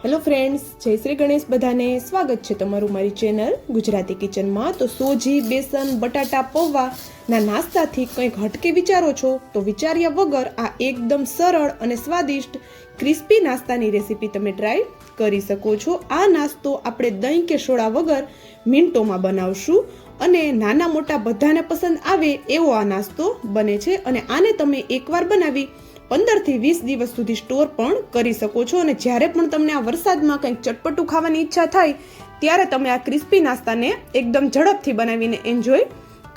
Hello friends, જય શ્રી ગણેશ. બધાને સ્વાગત છે તમારું મારી ચેનલ ગુજરાતી કિચનમાં. તો સોજી, બેસન, બટાટા પૌવાના નાસ્તાથી કંઈક હટકે વિચારો છો તો વિચાર્યા વગર આ એકદમ સરળ અને સ્વાદિષ્ટ ક્રિસ્પી નાસ્તાની રેસીપી તમે ટ્રાય કરી શકો છો. આ નાસ્તો આપણે દહીં કે સોડા વગર મિનિટોમાં બનાવશું અને નાના મોટા બધાને પસંદ આવે એવો આ નાસ્તો બને છે. અને આને તમે એકવાર બનાવી 15 થી 20 દિવસ સુધી સ્ટોર પણ કરી શકો છો. અને જ્યારે પણ તમને આ વરસાદમાં કંઈક ચટપટું ખાવાની ઈચ્છા થાય ત્યારે તમે આ ક્રિસ્પી નાસ્તાને એકદમ ઝડપથી બનાવીને એન્જોય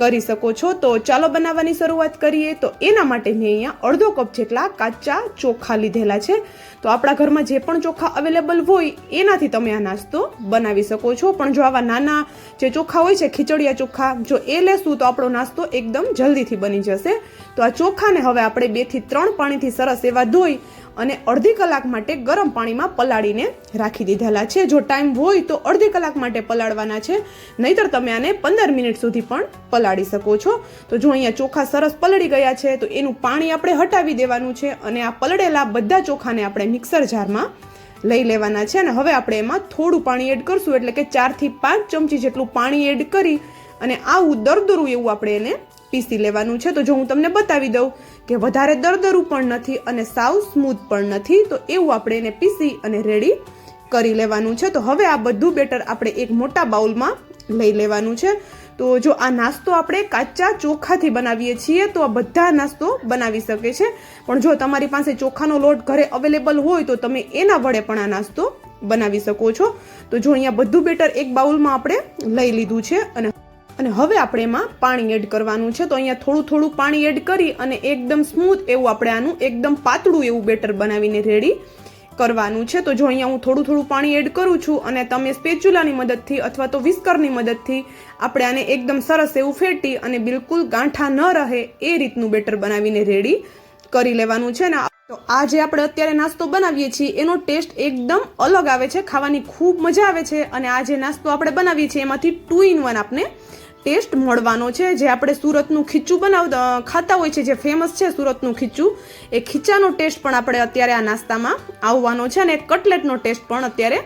કરી શકો છો. તો ચાલો બનાવવાની શરૂઆત કરીએ. તો એના માટે મેં અહીંયા અડધો કપ જેટલા કાચા ચોખા લીધેલા છે. તો આપણા ઘરમાં જે પણ ચોખા અવેલેબલ હોય એનાથી તમે આ નાસ્તો બનાવી શકો છો. પણ જો આવા નાના જે ચોખા હોય છે, ખીચડિયા ચોખા, જો એ લેશું તો આપણો નાસ્તો એકદમ જલ્દીથી બની જશે. તો આ ચોખાને હવે આપણે 2 થી 3 પાણીથી સરસ એવા ધોઈ અને અડધી કલાક માટે ગરમ પાણીમાં પલાળીને રાખી દીધેલા છે. જો ટાઈમ હોય તો અડધી કલાક માટે પલાળવાના છે, નહીતર તમે આને 15 મિનિટ સુધી પણ પલાળી શકો છો. તો જો અહીંયા ચોખા સરસ પલળી ગયા છે તો એનું પાણી આપણે હટાવી દેવાનું છે અને આ પલળેલા બધા ચોખાને આપણે મિક્સર જારમાં લઈ લેવાના છે. અને હવે આપણે એમાં થોડું પાણી એડ કરશું, એટલે કે 4 થી 5 ચમચી જેટલું પાણી એડ કરી અને આવું દરદરું એવું આપણે એને પીસી લેવાનું છે. તો જો હું તમને બતાવી દઉં કે વધારે દરદરું પણ નથી અને સાવ સ્મૂથ પણ નથી, તો એવું આપણે એને પીસી અને રેડી કરી લેવાનું છે. તો હવે આ બધું બેટર આપણે એક મોટા બાઉલમાં લઈ લેવાનું છે. તો જો આ નાસ્તો આપણે કાચા ચોખાથી બનાવીએ છીએ તો આ બધા નાસ્તો બનાવી શકે છે. પણ જો તમારી પાસે ચોખાનો લોટ ઘરે અવેલેબલ હોય તો તમે એના વડે પણ આ નાસ્તો બનાવી શકો છો. તો જો અહીંયા બધું બેટર એક બાઉલમાં આપણે લઈ લીધું છે અને હવે આપણે એમાં પાણી એડ કરવાનું છે. તો અહીંયા થોડું થોડું પાણી એડ કરી અને એકદમ સ્મૂથ એવું આપણે આનું એકદમ પાતળું એવું બેટર બનાવીને રેડી કરવાનું છે. તો જો અહીંયા હું થોડું થોડું પાણી એડ કરું છું અને તમે સ્પેચ્યુલાની મદદથી અથવા તો વિસ્કરની મદદથી આપણે આને એકદમ સરસ એવું ફેટી અને બિલકુલ ગાંઠા ન રહે એ રીતનું બેટર બનાવીને રેડી કરી લેવાનું છે. ને તો આ જે આપણે અત્યારે નાસ્તો બનાવીએ છીએ એનો ટેસ્ટ એકદમ અલગ આવે છે, ખાવાની ખૂબ મજા આવે છે. અને આ જે નાસ્તો આપણે બનાવીએ છીએ એમાંથી 2 in 1 આપણે ટેસ્ટ મળવાનો છે. જે આપણે સુરતનું ખીચું ખાતા હોય છે, જે ફેમસ છે સુરતનું ખીચું, એ ખીચાનો ટેસ્ટ પણ આપણે અત્યારે આ નાસ્તામાં આવવાનો છે અને કટલેટનો ટેસ્ટ પણ અત્યારે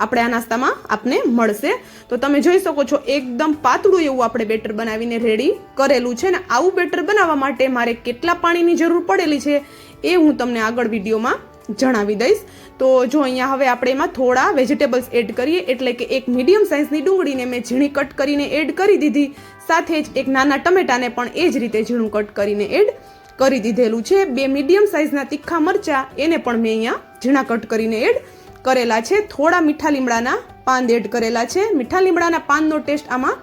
આપણે આ નાસ્તામાં આપને મળશે. તો તમે જોઈ શકો છો એકદમ પાતળું એવું આપણે બેટર બનાવીને રેડી કરેલું છે. ને આવું બેટર બનાવવા માટે મારે કેટલા પાણીની જરૂર પડેલી છે એ હું તમને આગળ વિડીયોમાં જણાવી દઈશ. તો જો અહીંયા હવે આપણે એમાં થોડા વેજીટેબલ્સ એડ કરીએ, એટલે કે એક મીડિયમ સાઇઝની ડુંગળીને મેં ઝીણી કટ કરીને એડ કરી દીધી, સાથે જ એક નાના ટમેટાને પણ એ જ રીતે ઝીણું કટ કરીને એડ કરી દીધેલું છે. 2 મીડિયમ સાઇઝના તીખા મરચાં એને પણ મેં અહીંયા ઝીણા કટ કરીને એડ કરેલા છે. થોડા મીઠા લીમડાના પાન એડ કરેલા છે. મીઠા લીમડાના પાનનો ટેસ્ટ આમાં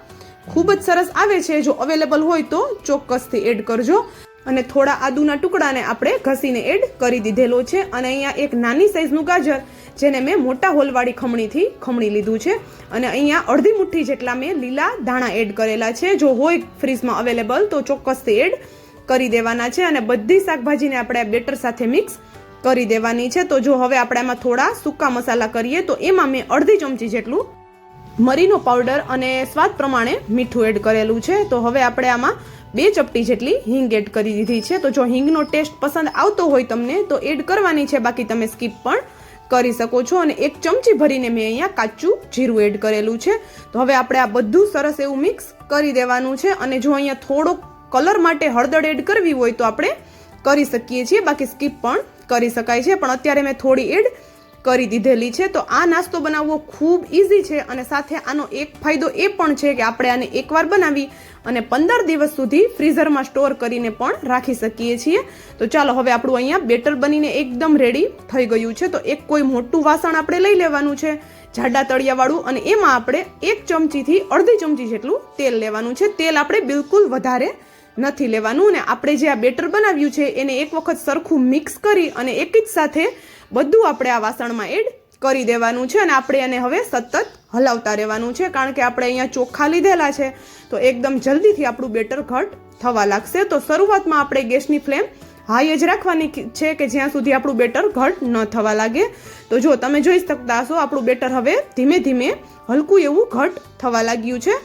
ખૂબ જ સરસ આવે છે. જો અવેલેબલ હોય તો ચોક્કસથી એડ કરજો. અને થોડા આદુના ટુકડાને આપણે ઘસીને એડ કરી દીધેલો છે. અને અહીંયા એક નાની સાઈઝનું ગાજર, જેને મેં મોટા હોલવાળી ખમણીથી ખમણી લીધું છે. અને અહીંયા અડધી મુઠ્ઠી જેટલા મેં લીલા દાણા એડ કરેલા છે. જો હોય ફ્રીજમાં અવેલેબલ તો ચોક્કસથી એડ કરી દેવાના છે. અને બધી શાકભાજીને આપણે બેટર સાથે મિક્સ કરી દેવાની છે. તો જો હવે આપણે એમાં થોડા સૂકા મસાલા કરીએ તો એમાં મેં અડધી ચમચી જેટલું મરીનો પાવડર અને સ્વાદ પ્રમાણે મીઠું એડ કરેલું છે. તો હવે આપણે આમાં 2 ચપટી જેટલી હિંગ એડ કરી દીધી છે. તો જો હિંગનો ટેસ્ટ પસંદ આવતો હોય તમને તો એડ કરવાની છે, બાકી તમે સ્કીપ પણ કરી શકો છો. અને 1 ચમચી ભરીને મેં અહીંયા કાચું જીરું એડ કરેલું છે. તો હવે આપણે આ બધું સરસ એવું મિક્સ કરી દેવાનું છે. અને જો અહીંયા થોડો કલર માટે હળદર એડ કરવી હોય તો આપણે કરી શકીએ છીએ, બાકી સ્કીપ પણ કરી શકાય છે. પણ અત્યારે મેં થોડી એડ કરી દીધેલી છે. તો આ નાસ્તો બનાવવો ખૂબ ઇઝી છે અને સાથે આનો એક ફાયદો એ પણ છે કે આપણે આને એકવાર બનાવી અને 15 દિવસ સુધી ફ્રીઝરમાં સ્ટોર કરીને પણ રાખી શકીએ છીએ. તો ચાલો હવે આપણું અહીંયા બેટર બનીને એકદમ રેડી થઈ ગયું છે. તો એક કોઈ મોટું વાસણ આપણે લઈ લેવાનું છે, જાડા તળિયાવાળું, અને એમાં આપણે 1 ચમચીથી અડધી ચમચી જેટલું તેલ લેવાનું છે. તેલ આપણે બિલકુલ વધારે નથી લેવાનું. અને આપણે જે આ બેટર બનાવ્યું છે એને એક વખત સરખું મિક્સ કરી અને એક જ સાથે બધું આપણે આ વાસણમાં એડ કરી દેવાનું છે. અને આપણે એને હવે સતત હલાવતા રહેવાનું છે, કારણ કે આપણે અહીંયા ચોખા લીધેલા છે તો એકદમ જલ્દીથી આપણું બેટર ઘટ થવા લાગશે. તો શરૂઆતમાં આપણે ગેસની ફ્લેમ હાઈ જ રાખવાની છે કે જ્યાં સુધી આપણું બેટર ઘટ ન થવા લાગે. તો જો તમે જોઈ શકતા હશો આપણું બેટર હવે ધીમે ધીમે હલકું એવું ઘટ થવા લાગ્યું છે.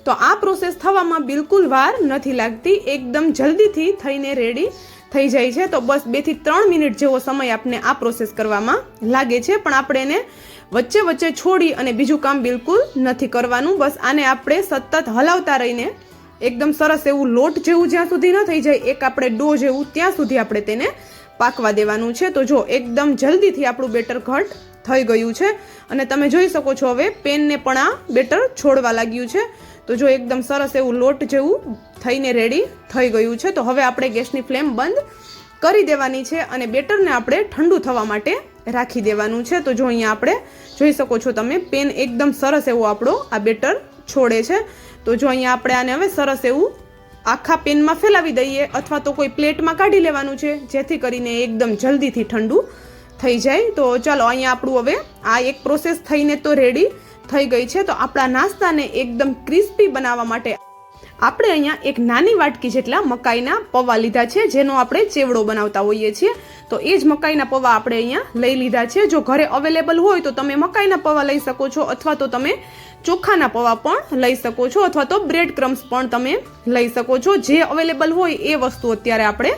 તો આ પ્રોસેસ થવામાં બિલકુલ વાર નથી લાગતી, એકદમ જલ્દીથી થઈને રેડી થઈ જાય છે. તો બસ 2 થી 3 મિનિટ જેવો સમય આપણે આ પ્રોસેસ કરવામાં લાગે છે, પણ આપણે એને વચ્ચે વચ્ચે છોડી અને બીજું કામ બિલકુલ નથી કરવાનું. બસ આને આપણે સતત હલાવતા રહીને એકદમ સરસ એવું લોટ જેવું જ્યાં સુધી ન થઈ જાય, એક આપણે ડો જેવું, ત્યાં સુધી આપણે તેને પાકવા દેવાનું છે. તો જો એકદમ જલ્દીથી આપણું બેટર ઘટ થઈ ગયું છે અને તમે જોઈ શકો છો હવે પેનને પણ આ બેટર છોડવા લાગ્યું છે. તો જો એકદમ સરસ એવું લોટ જેવું થઈને રેડી થઈ ગયું છે. તો હવે આપણે ગેસની ફ્લેમ બંધ કરી દેવાની છે અને બેટરને આપણે ઠંડુ થવા માટે રાખી દેવાનું છે. તો જો અહીંયા આપણે જોઈ શકો છો તમે, પેન એકદમ સરસ એવો આપણો આ બેટર છોડે છે. તો જો અહીંયા આપણે આને હવે સરસ એવું આખા પેનમાં ફેલાવી દઈએ અથવા તો કોઈ પ્લેટમાં કાઢી લેવાનું છે, જેથી કરીને એકદમ જલ્દીથી ઠંડુ થઈ જાય. તો ચાલો અહીંયા આપણું હવે આ એક પ્રોસેસ થઈને તો રેડી થઈ ગઈ છે. તો આપણા નાસ્તાને એકદમ ક્રિસ્પી બનાવવા માટે આપણે અહીંયા એક નાની વાટકી જેટલા મકાઈના પૌવા લીધા છે, જેનો આપણે ચેવડો બનાવતા હોઈએ છીએ. તો એ જ મકાઈના પૌવા આપણે અહીંયા લઈ લીધા છે. જો ઘરે અવેલેબલ હોય તો તમે મકાઈના પૌવા લઈ શકો છો, અથવા તો તમે ચોખાના પૌવા પણ લઈ શકો છો, અથવા તો બ્રેડ ક્રમ્સ પણ તમે લઈ શકો છો. જે અવેલેબલ હોય એ વસ્તુ અત્યારે આપણે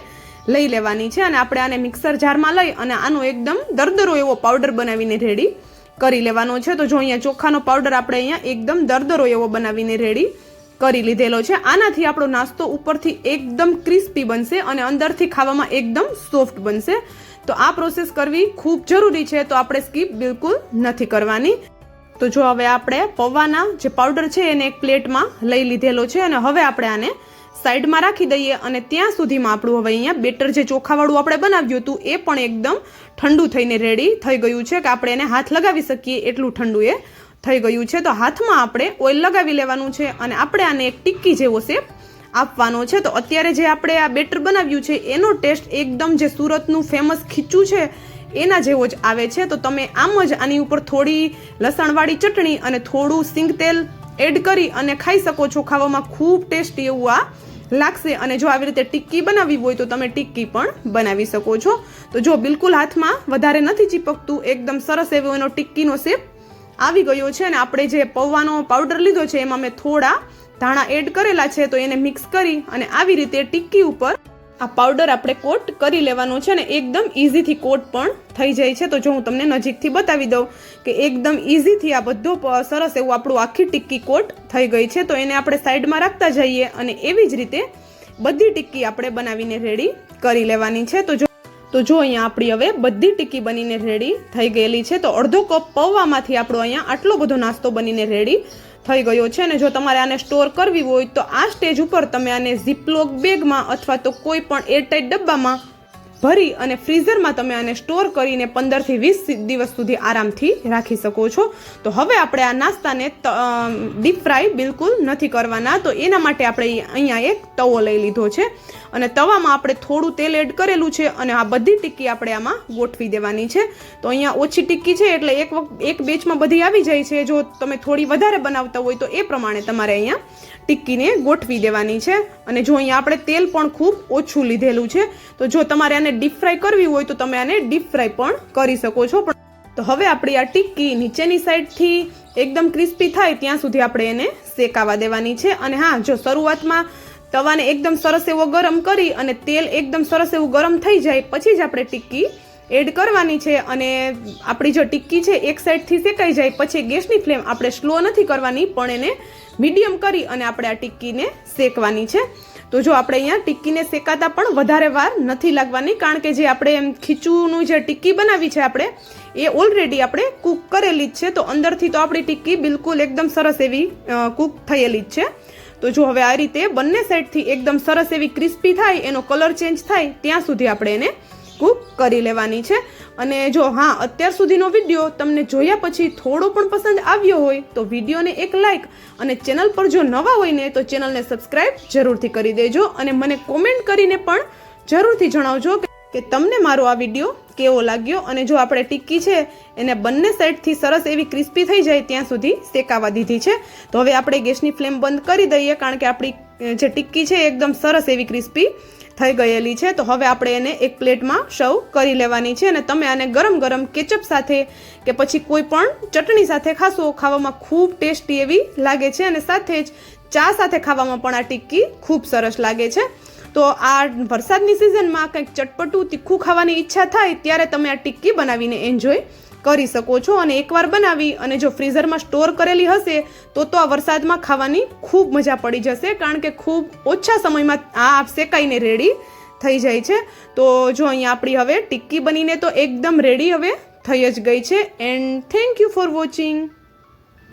લઈ લેવાની છે અને આપણે આને મિક્સર જારમાં લઈ અને આનો એકદમ દરદરો એવો પાવડર બનાવીને રેડી કરી લેવાનો છે. તો જો અહીંયા ચોખાનો પાવડર આપણે અહીંયા એકદમ દરદરો એવો બનાવીને રેડી કરી લીધેલો છે. આનાથી આપણો નાસ્તો ઉપરથી એકદમ ક્રિસ્પી બનશે અને અંદરથી ખાવામાં એકદમ સોફ્ટ બનશે. તો આ પ્રોસેસ કરવી ખૂબ જરૂરી છે, તો આપણે સ્કીપ બિલકુલ નથી કરવાની. તો જો હવે આપણે પૌવાના જે પાવડર છે એને એક પ્લેટમાં લઈ લીધેલો છે અને હવે આપણે આને સાઈડમાં રાખી દઈએ અને ત્યાં સુધીમાં આપણું હવે અહીંયા બેટર જે ચોખાવાળું આપણે બનાવ્યું હતું એ પણ એકદમ ઠંડુ થઈને રેડી થઈ ગયું છે, કે આપણે એને હાથ લગાવી શકીએ એટલું ઠંડુ એ થઈ ગયું છે. તો હાથમાં આપણે ઓઇલ લગાવી લેવાનું છે અને આપણે આને એક ટિક્કી જેવો શેપ આપવાનો છે. તો અત્યારે જે આપણે આ બેટર બનાવ્યું છે એનો ટેસ્ટ એકદમ જે સુરતનું ફેમસ ખીચું છે એના જેવો જ આવે છે. તો તમે આમ જ આની ઉપર થોડી લસણવાળી ચટણી અને થોડું સિંગ તેલ એડ કરી અને ખાઈ શકો છો. ખાવામાં ખૂબ ટેસ્ટી એવું આ લાગશે. અને જો આવી રીતે ટિક્કી બનાવવી હોય તો તમે ટિક્કી પણ બનાવી શકો છો. તો જો બિલકુલ હાથમાં વધારે નથી ચીપકતું, એકદમ સરસ એવો એનો ટિક્કીનો શેપ આવી ગયો છે. અને આપણે જે પૌવાનો પાવડર લીધો છે એમાં મેં થોડા ધાણા એડ કરેલા છે, તો એને મિક્સ કરી અને આવી રીતે ટિક્કી ઉપર આ પાવડર આપણે કોટ કરી લેવાનો છે અને એકદમ ઇઝીથી કોટ પણ થઈ જાય છે. તો જો હું તમને નજીકથી બતાવી દઉં કે એકદમ ઇઝીથી આ બધો સરસ એવું આપણું આખી ટિક્કી કોટ થઈ ગઈ છે. તો એને આપણે સાઈડમાં રાખતા જઈએ અને એવી જ રીતે બધી ટિક્કી આપણે બનાવીને રેડી કરી લેવાની છે. તો જો અહીંયા આપણી હવે બધી ટિક્કી બનીને રેડી થઈ ગયેલી છે. તો અડધો કપ પૌવામાંથી આપણો અહીંયા આટલો બધો નાસ્તો બનીને રેડી થઈ ગયો છે. અને જો તમારે આને સ્ટોર કરવી હોય તો આ સ્ટેજ ઉપર તમે આને ઝીપલોક બેગમાં અથવા તો કોઈ પણ એરટાઈટ ડબ્બામાં ભરી અને ફ્રીઝરમાં તમે આને સ્ટોર કરીને 15 થી 20 દિવસ સુધી આરામથી રાખી શકો છો. તો હવે આપણે આ નાસ્તાને ડીપ ફ્રાય બિલકુલ નથી કરવાના. તો એના માટે આપણે અહીંયા એક તવો લઈ લીધો છે અને તવામાં આપણે થોડું તેલ એડ કરેલું છે અને આ બધી ટિક્કી આપણે આમાં ગોઠવી દેવાની છે. તો અહીંયા ઓછી ટિક્કી છે એટલે એક બેચમાં બધી આવી જાય છે. જો તમે થોડી વધારે બનાવતા હોય તો એ પ્રમાણે તમારે અહીંયા ટિક્કીને ગોઠવી દેવાની છે. અને જો અહીંયા આપણે તેલ પણ ખૂબ ઓછું લીધેલું છે. તો જો તમારે આને ડીપ ફ્રાય કરવી હોય તો તમે આને ડીપ ફ્રાય પણ કરી શકો છો. તો હવે આપણી આ ટિક્કી નીચેની સાઈડથી એકદમ ક્રિસ્પી થાય ત્યાં સુધી આપણે એને શેકાવા દેવાની છે. અને હા, જો શરૂઆતમાં તવાને એકદમ સરસ એવો ગરમ કરી અને તેલ એકદમ સરસ એવું ગરમ થઈ જાય પછી જ આપણે ટિક્કી એડ કરવાની છે. અને આપણી જો ટિક્કી છે એક સાઈડથી શેકાઈ જાય પછી ગેસની ફ્લેમ આપણે સ્લો નથી કરવાની, પણ એને મીડિયમ કરી અને આપણે આ ટિક્કીને શેકવાની છે. તો જો આપણે અહીંયા ટિક્કીને શેકાતા પણ વધારે વાર નથી લાગવાની, કારણ કે જે આપણે ખીચુનું જે ટિક્કી બનાવી છે આપણે એ ઓલરેડી આપણે કૂક કરેલી જ છે. તો અંદરથી તો આપણી ટિક્કી બિલકુલ એકદમ સરસ એવી કૂક થયેલી જ છે. તો જો હવે આ રીતે બંને સાઈડથી એકદમ સરસ એવી ક્રિસ્પી થાય, એનો કલર ચેન્જ થાય ત્યાં સુધી આપણે એને કૂક કરી લેવાની છે. અને જો હા, અત્યાર સુધીનો વિડીયો તમને જોયા પછી થોડો પણ પસંદ આવ્યો હોય તો વિડીયોને એક લાઇક અને ચેનલ પર જો નવા હોય ને તો ચેનલને સબસ્ક્રાઇબ જરૂરથી કરી દેજો. અને મને કોમેન્ટ કરીને પણ જરૂરથી જણાવજો કે તમને મારો આ વિડીયો કેવો લાગ્યો. અને જો આપણે ટિક્કી છે એને બંને સાઈડથી સરસ એવી ક્રિસ્પી થઈ જાય ત્યાં સુધી શેકાવા દીધી છે. તો હવે આપણે ગેસની ફ્લેમ બંધ કરી દઈએ, કારણ કે આપણી જે ટિક્કી છે એકદમ સરસ એવી ક્રિસ્પી થઈ ગયેલી છે. તો હવે આપણે એને એક પ્લેટમાં સર્વ કરી લેવાની છે. અને તમે આને ગરમ ગરમ કેચઅપ સાથે કે પછી કોઈ પણ ચટણી સાથે ખાશો, ખાવામાં ખૂબ ટેસ્ટી એવી લાગે છે. અને સાથે જ ચા સાથે ખાવામાં પણ આ ટિક્કી ખૂબ સરસ લાગે છે. તો આ વરસાદની સિઝનમાં કંઈક ચટપટું તીખું ખાવાની ઈચ્છા થાય ત્યારે તમે આ ટિક્કી બનાવીને એન્જોય કરી શકો છો. અને એકવાર બનાવી અને જો ફ્રીઝરમાં સ્ટોર કરેલી હશે તો આ વરસાદમાં ખાવાની ખૂબ મજા પડી જશે, કારણ કે ખૂબ ઓછા સમયમાં આ શેકાઈને રેડી થઈ જાય છે. તો જો અહીંયા આપણી હવે ટિક્કી બનીને તો એકદમ રેડી હવે થઈ જ ગઈ છે. And thank you for watching.